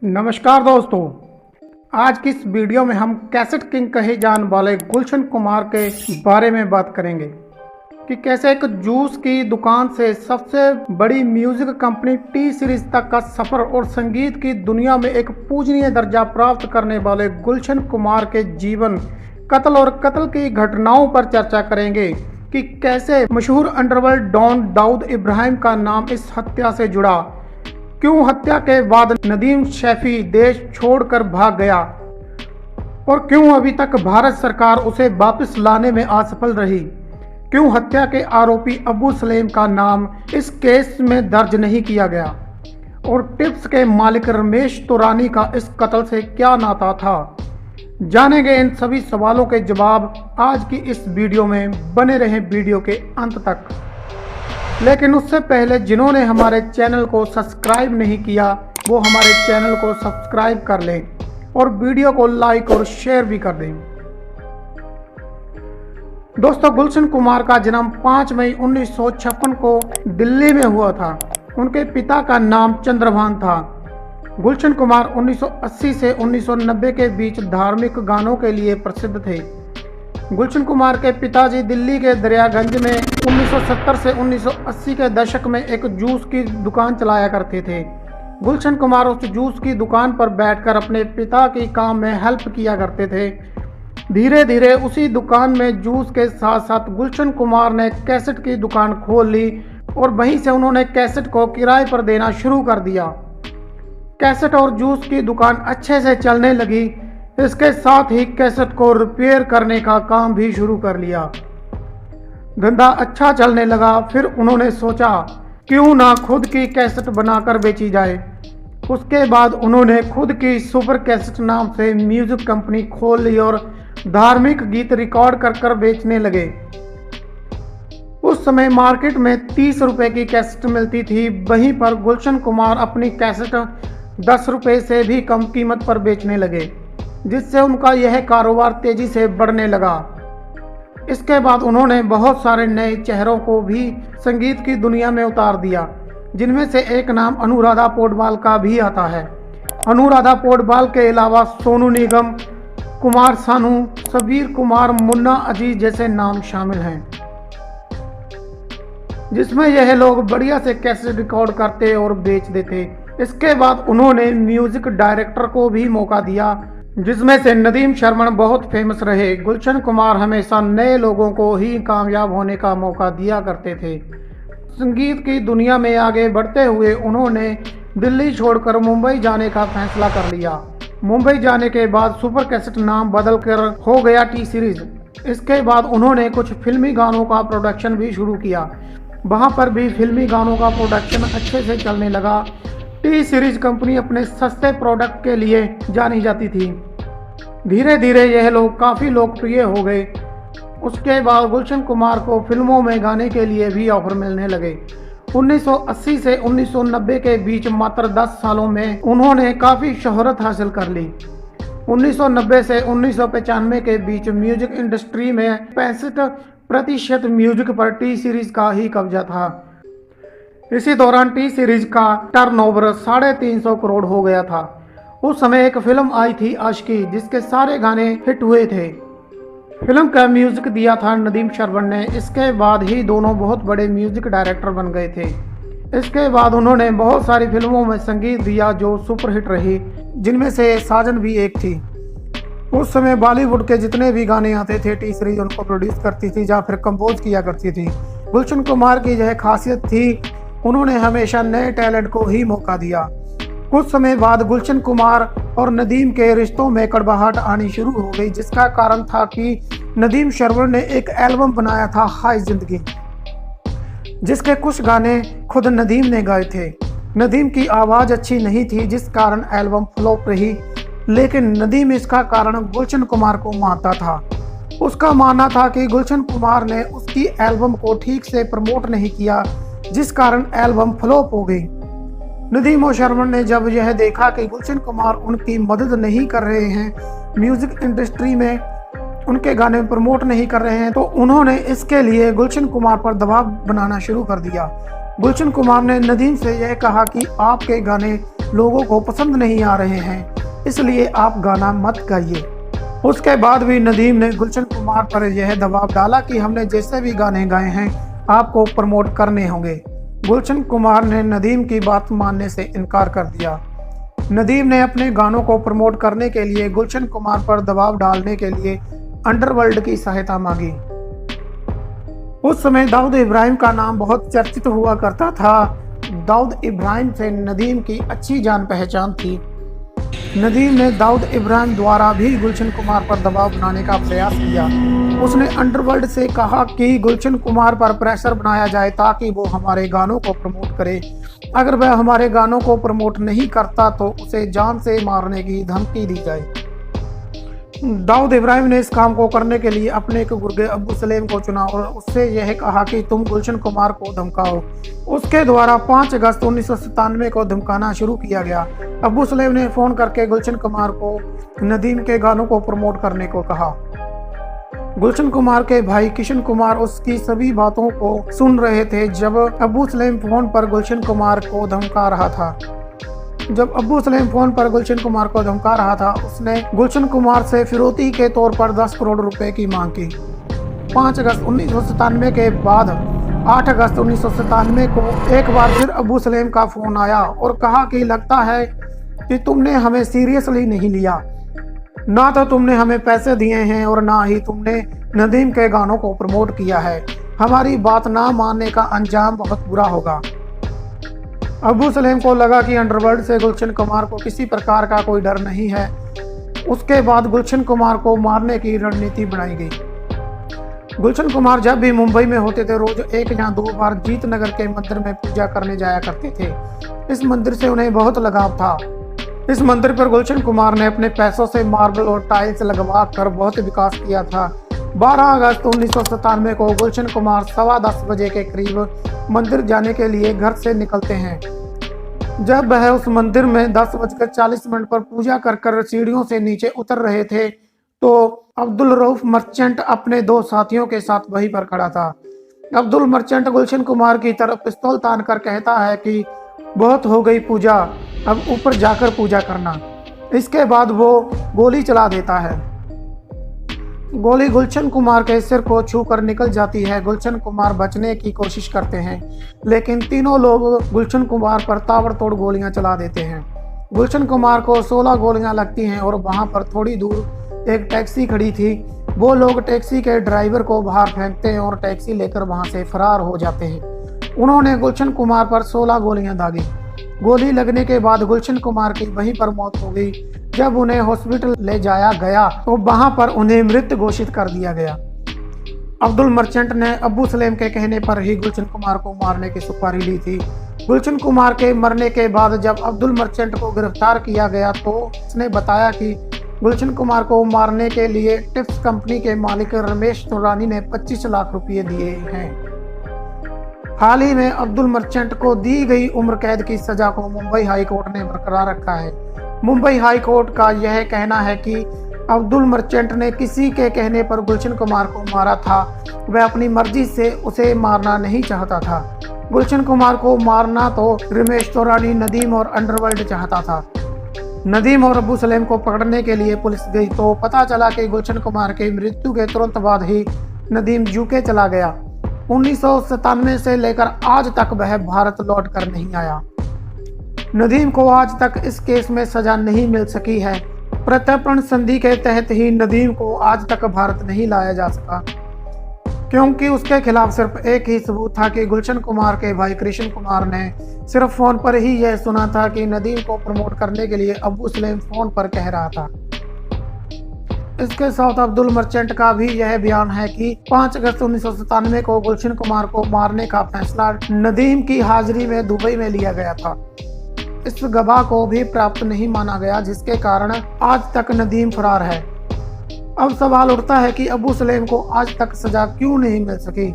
नमस्कार दोस्तों। आज की इस वीडियो में हम कैसेट किंग कहे जाने वाले गुलशन कुमार के बारे में बात करेंगे कि कैसे एक जूस की दुकान से सबसे बड़ी म्यूजिक कंपनी टी सीरीज तक का सफर और संगीत की दुनिया में एक पूजनीय दर्जा प्राप्त करने वाले गुलशन कुमार के जीवन, कत्ल और कत्ल की घटनाओं पर चर्चा करेंगे कि कैसे मशहूर अंडरवर्ल्ड डॉन दाऊद इब्राहिम का नाम इस हत्या से जुड़ा, क्यों हत्या के बाद नदीम शैफी देश छोड़कर भाग गया और क्यों अभी तक भारत सरकार उसे वापस लाने में असफल रही, क्यों हत्या के आरोपी अबू सलेम का नाम इस केस में दर्ज नहीं किया गया और टिप्स के मालिक रमेश तुरानी का इस कत्ल से क्या नाता था। जानेंगे इन सभी सवालों के जवाब आज की इस वीडियो में। बने रहें वीडियो के अंत तक। लेकिन उससे पहले जिन्होंने हमारे चैनल को सब्सक्राइब नहीं किया वो हमारे चैनल को सब्सक्राइब कर लें और वीडियो को लाइक और शेयर भी कर दें। दोस्तों, गुलशन कुमार का जन्म 5 मई 1956 को दिल्ली में हुआ था। उनके पिता का नाम चंद्रभान था। गुलशन कुमार 1980 से 1990 के बीच धार्मिक गानों के लिए प्रसिद्ध थे। गुलशन कुमार के पिताजी दिल्ली के दरियागंज में 1970 से 1980 के दशक में एक जूस की दुकान चलाया करते थे। गुलशन कुमार उस जूस की दुकान पर बैठकर अपने पिता की काम में हेल्प किया करते थे। धीरे धीरे उसी दुकान में जूस के साथ साथ गुलशन कुमार ने कैसेट की दुकान खोल ली और वहीं से उन्होंने कैसेट को किराए पर देना शुरू कर दिया। कैसेट और जूस की दुकान अच्छे से चलने लगी। इसके साथ ही कैसेट को रिपेयर करने का काम भी शुरू कर लिया। धंधा अच्छा चलने लगा। फिर उन्होंने सोचा क्यों ना खुद की कैसेट बनाकर बेची जाए। उसके बाद उन्होंने खुद की सुपर कैसेट नाम से म्यूजिक कंपनी खोल ली और धार्मिक गीत रिकॉर्ड कर बेचने लगे। उस समय मार्केट में 30 रुपए की कैसेट मिलती थी। वहीं पर गुलशन कुमार अपनी कैसेट 10 रुपए से भी कम कीमत पर बेचने लगे, जिससे उनका यह कारोबार तेजी से बढ़ने लगा। इसके बाद उन्होंने बहुत सारे नए चेहरों को भी संगीत की दुनिया में उतार दिया, जिनमें से एक नाम अनुराधा पौडवाल का भी आता है। अनुराधा पौडवाल के अलावा सोनू निगम, कुमार सानू, सबीर कुमार, मुन्ना अजीज जैसे नाम शामिल हैं, जिसमें यह लोग बढ़िया से कैसेट रिकॉर्ड करते और बेच देते। इसके बाद उन्होंने म्यूजिक डायरेक्टर को भी मौका दिया, जिसमें से नदीम शर्मन बहुत फेमस रहे। गुलशन कुमार हमेशा नए लोगों को ही कामयाब होने का मौका दिया करते थे। संगीत की दुनिया में आगे बढ़ते हुए उन्होंने दिल्ली छोड़कर मुंबई जाने का फैसला कर लिया। मुंबई जाने के बाद सुपर कैसेट नाम बदलकर हो गया टी सीरीज। इसके बाद उन्होंने कुछ फिल्मी गानों का प्रोडक्शन भी शुरू किया। वहां पर भी फिल्मी गानों का प्रोडक्शन अच्छे से चलने लगा। टी सीरीज कंपनी अपने सस्ते प्रोडक्ट के लिए जानी जाती थी। धीरे धीरे यह लोग काफ़ी लोकप्रिय हो गए। उसके बाद गुलशन कुमार को फिल्मों में गाने के लिए भी ऑफर मिलने लगे। 1980 से 1990 के बीच मात्र 10 सालों में उन्होंने काफ़ी शोहरत हासिल कर ली। 1990 से 1995 के बीच म्यूजिक इंडस्ट्री में 65% म्यूजिक पर टी सीरीज का ही कब्जा था। इसी दौरान टी सीरीज का टर्नओवर 350 करोड़ हो गया था। उस समय एक फिल्म आई थी आशिकी, जिसके सारे गाने हिट हुए थे। फिल्म का म्यूजिक दिया था नदीम शर्मन ने। इसके बाद ही दोनों बहुत बड़े म्यूजिक डायरेक्टर बन गए थे। इसके बाद उन्होंने बहुत सारी फिल्मों में संगीत दिया जो सुपरहिट रही, जिनमें से साजन भी एक थी। उस समय बॉलीवुड के जितने भी गाने आते थे टी सीरीज उनको प्रोड्यूस करती थी या फिर कंपोज किया करती थी। गुलशन कुमार की यह खासियत थी, उन्होंने हमेशा नए टैलेंट को ही मौका दिया। कुछ समय बाद गुलशन कुमार और नदीम के रिश्तों में कड़वाहट आनी शुरू हो गई, जिसका कारण था कि नदीम शर्मन ने एक एल्बम बनाया था हाय जिंदगी, जिसके कुछ गाने खुद नदीम ने गाए थे। नदीम की आवाज़ अच्छी नहीं थी, जिस कारण एल्बम फ्लॉप रही। लेकिन नदीम इसका कारण गुलशन कुमार को मानता था। उसका मानना था कि गुलशन कुमार ने उसकी एल्बम को ठीक से प्रमोट नहीं किया, जिस कारण एल्बम फ्लॉप हो गई। नदीम और शर्मन ने जब यह देखा कि गुलशन कुमार उनकी मदद नहीं कर रहे हैं, म्यूजिक इंडस्ट्री में उनके गाने प्रमोट नहीं कर रहे हैं, तो उन्होंने इसके लिए गुलशन कुमार पर दबाव बनाना शुरू कर दिया। गुलशन कुमार ने नदीम से यह कहा कि आपके गाने लोगों को पसंद नहीं आ रहे हैं, इसलिए आप गाना मत गाइए। उसके बाद भी नदीम ने गुलशन कुमार पर यह दबाव डाला कि हमने जैसे भी गाने गाए हैं आपको प्रमोट करने होंगे। गुलशन कुमार ने नदीम की बात मानने से इनकार कर दिया। नदीम ने अपने गानों को प्रमोट करने के लिए गुलशन कुमार पर दबाव डालने के लिए अंडरवर्ल्ड की सहायता मांगी। उस समय दाऊद इब्राहिम का नाम बहुत चर्चित हुआ करता था। दाऊद इब्राहिम से नदीम की अच्छी जान पहचान थी। नदीम ने दाऊद इब्राहिम द्वारा भी गुलशन कुमार पर दबाव बनाने का प्रयास किया। उसने अंडरवर्ल्ड से कहा कि गुलशन कुमार पर प्रेशर बनाया जाए ताकि वो हमारे गानों को प्रमोट करे। अगर वह हमारे गानों को प्रमोट नहीं करता तो उसे जान से मारने की धमकी दी जाए। दाऊद इब्राहिम ने इस काम को करने के लिए अपने एक गुर्गे अब्बू सलेम को चुना और उससे यह कहा कि तुम गुलशन कुमार को धमकाओ। उसके द्वारा 5 अगस्त 1997 को धमकाना शुरू किया गया। अब्बू सलेम ने फोन करके गुलशन कुमार को नदीम के गानों को प्रमोट करने को कहा। गुलशन कुमार के भाई किशन कुमार उसकी सभी बातों को सुन रहे थे जब अब्बू सलेम फोन पर गुलशन कुमार को धमका रहा था। जब अब्बू सलेम फोन पर गुलशन कुमार को धमका रहा था, उसने गुलशन कुमार से फिरौती के तौर पर 10 करोड़ रुपए की मांग की। 5 अगस्त 1997 के बाद 8 अगस्त 1997 को एक बार फिर अब्बू सलेम का फोन आया और कहा कि लगता है कि तुमने हमें सीरियसली नहीं लिया। ना तो तुमने हमें पैसे दिए हैं और ना ही तुमने नदीम के गानों को प्रमोट किया है। हमारी बात ना मानने का अंजाम बहुत बुरा होगा। अब्बू सलेम को लगा कि अंडरवर्ल्ड से गुलशन कुमार को किसी प्रकार का कोई डर नहीं है। उसके बाद गुलशन कुमार को मारने की रणनीति बनाई गई। गुलशन कुमार जब भी मुंबई में होते थे रोज 1 या 2 बार जीत नगर के मंदिर में पूजा करने जाया करते थे। इस मंदिर से उन्हें बहुत लगाव था। इस मंदिर पर गुलशन कुमार ने अपने पैसों से मार्बल और टाइल्स लगवा कर बहुत विकास किया था। 12 अगस्त 1997 को गुलशन कुमार 10:15 बजे के करीब मंदिर जाने के लिए घर से निकलते हैं। जब वह उस मंदिर में 10:40 पर पूजा कर सीढ़ियों से नीचे उतर रहे थे तो अब्दुल रऊफ मर्चेंट अपने 2 साथियों के साथ वहीं पर खड़ा था। अब्दुल मर्चेंट गुलशन कुमार की तरफ पिस्तौल तान कर कहता है कि बहुत हो गई पूजा, अब ऊपर जाकर पूजा करना। इसके बाद वो गोली चला देता है। गोली गुलशन कुमार के सिर को छूकर निकल जाती है। गुलशन कुमार बचने की कोशिश करते हैं लेकिन तीनों लोग गुलशन कुमार पर ताबड़तोड़ गोलियां चला देते हैं। गुलशन कुमार को 16 गोलियां लगती हैं और वहां पर थोड़ी दूर एक टैक्सी खड़ी थी। वो लोग टैक्सी के ड्राइवर को बाहर फेंकते हैं और टैक्सी लेकर वहां से फरार हो जाते हैं। उन्होंने गुलशन कुमार पर 16 गोलियां दागी। गोली लगने के बाद गुलशन कुमार की वहीं पर मौत हो गई। जब उन्हें हॉस्पिटल ले जाया गया तो वहां पर उन्हें मृत घोषित कर दिया गया। अब्दुल मर्चेंट ने अब्बू सलेम के कहने पर ही गुलशन कुमार को मारने की सुपारी ली थी। गुलशन कुमार के मरने के बाद जब अब्दुल मर्चेंट को गिरफ्तार किया गया तो उसने बताया कि गुलशन कुमार को मारने के लिए टिप्स कंपनी के मालिक रमेश तुरानी ने 25 लाख रुपए दिए हैं। हाल ही में अब्दुल मर्चेंट को दी गई उम्र कैद की सजा को मुंबई हाई कोर्ट ने बरकरार रखा है। मुंबई हाई कोर्ट का यह कहना है कि अब्दुल मर्चेंट ने किसी के कहने पर गुलशन कुमार को मारा था। वह अपनी मर्जी से उसे मारना नहीं चाहता था। गुलशन कुमार को मारना तो रमेश तुरानी, नदीम और अंडरवर्ल्ड चाहता था। नदीम और अब्बू सलेम को पकड़ने के लिए पुलिस गई तो पता चला कि गुलशन कुमार की मृत्यु के तुरंत बाद ही नदीम यूके चला गया। 1997 से लेकर आज तक वह भारत लौट कर नहीं आया। नदीम को आज तक इस केस में सजा नहीं मिल सकी है। प्रत्यर्पण संधि के तहत ही नदीम को आज तक भारत नहीं लाया जा सका क्योंकि उसके खिलाफ सिर्फ एक ही सबूत था कि गुलशन कुमार के भाई कृष्ण कुमार ने सिर्फ फोन पर ही यह सुना था कि नदीम को प्रमोट करने के लिए अब्बू सलेम फोन पर कह रहा था। इसके साथ अब्दुल मर्चेंट का भी यह बयान है कि 5 अगस्त 1997 को गुलशन कुमार को मारने का फैसला नदीम की हाजिरी में दुबई में लिया गया था। इस गवाह को भी प्राप्त नहीं माना गया जिसके कारण आज तक नदीम फरार है। अब सवाल उठता है कि अब्बू सलेम को आज तक सजा क्यों नहीं मिल सकी।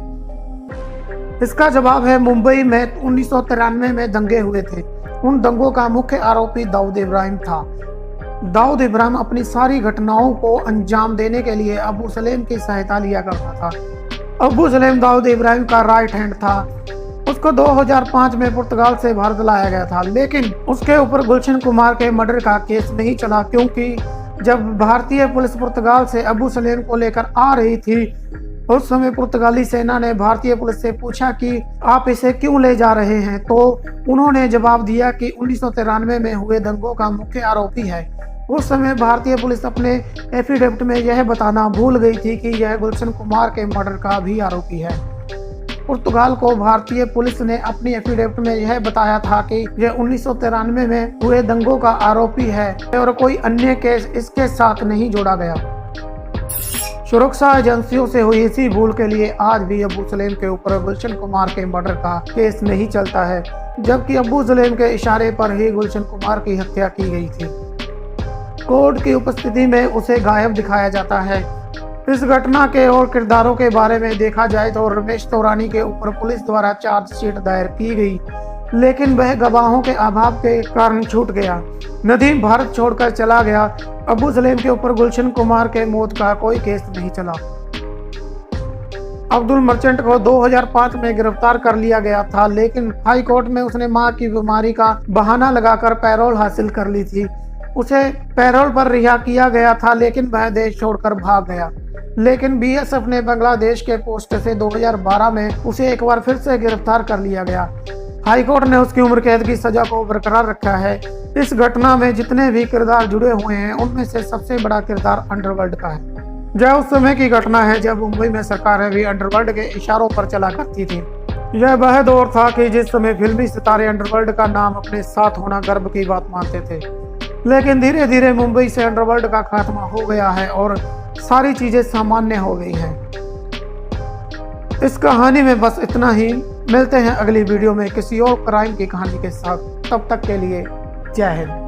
इसका जवाब है मुंबई में 1993 में दंगे हुए थे। उन दंगों का मुख्य आरोपी दाऊद इब्राहिम था। दाऊद इब्राहिम अपनी सारी घटनाओं को अंजाम देने के लिए अब्बू सलेम की सहायता लिया करता था। अब्बू सलेम दाऊद इब्राहिम का राइट हैंड था। उसको 2005 में पुर्तगाल से भारत लाया गया था, लेकिन उसके ऊपर गुलशन कुमार के मर्डर का केस नहीं चला, क्योंकि जब भारतीय पुलिस पुर्तगाल से अबू सलेम को लेकर आ रही थी, उस समय पुर्तगाली सेना ने भारतीय पुलिस से पूछा कि आप इसे क्यों ले जा रहे हैं, तो उन्होंने जवाब दिया कि 1993 में हुए दंगों का मुख्य आरोपी है। उस समय भारतीय पुलिस अपने एफिडेविट में यह बताना भूल गई थी कि यह गुलशन कुमार के मर्डर का भी आरोपी है। पुर्तगाल को भारतीय पुलिस ने अपनी एफिडेविट में यह बताया था कि यह 1993 में हुए दंगों का आरोपी है और कोई अन्य केस इसके साथ नहीं जोड़ा गया। सुरक्षा एजेंसियों से हुई इसी भूल के लिए आज भी अबू सलेम के ऊपर गुलशन कुमार के मर्डर का केस नहीं चलता है, जबकि अबू सलेम के इशारे पर ही गुलशन कुमार की हत्या की गई थी। कोर्ट की उपस्थिति में उसे गायब दिखाया जाता है। इस घटना के और किरदारों के बारे में देखा जाए तो रमेश तौरानी के ऊपर पुलिस द्वारा चार्जशीट दायर की गई, लेकिन वह गवाहों के अभाव के कारण छूट गया। नदीम भारत छोड़कर चला गया। अबू सलेम के ऊपर गुलशन कुमार के मौत का कोई केस नहीं चला। अब्दुल मर्चेंट को 2005 में गिरफ्तार कर लिया गया था, लेकिन हाई कोर्ट में उसने मां की बीमारी का बहाना लगाकर पैरोल हासिल कर ली थी। उसे पैरोल पर रिहा किया गया था, लेकिन वह देश छोड़कर भाग गया। लेकिन बीएसएफ ने बांग्लादेश के पोस्ट से 2012 में उसे एक बार फिर से गिरफ्तार कर लिया गया। हाईकोर्ट ने उसकी उम्र कैद की सजा को बरकरार रखा है। इस घटना में जितने भी किरदार जुड़े हुए हैं, उनमें से सबसे बड़ा किरदार अंडरवर्ल्ड का है। यह उस समय की घटना है जब मुंबई में सरकारें भी अंडरवर्ल्ड के इशारों पर चला करती थी। यह वह दौर था कि जिस समय फिल्मी सितारे अंडरवर्ल्ड का नाम अपने साथ होना गर्व की बात मानते थे, लेकिन धीरे धीरे मुंबई से अंडरवर्ल्ड का खात्मा हो गया है और सारी चीजें सामान्य हो गई हैं। इस कहानी में बस इतना ही। मिलते हैं अगली वीडियो में किसी और क्राइम की कहानी के साथ। तब तक के लिए जय हिंद।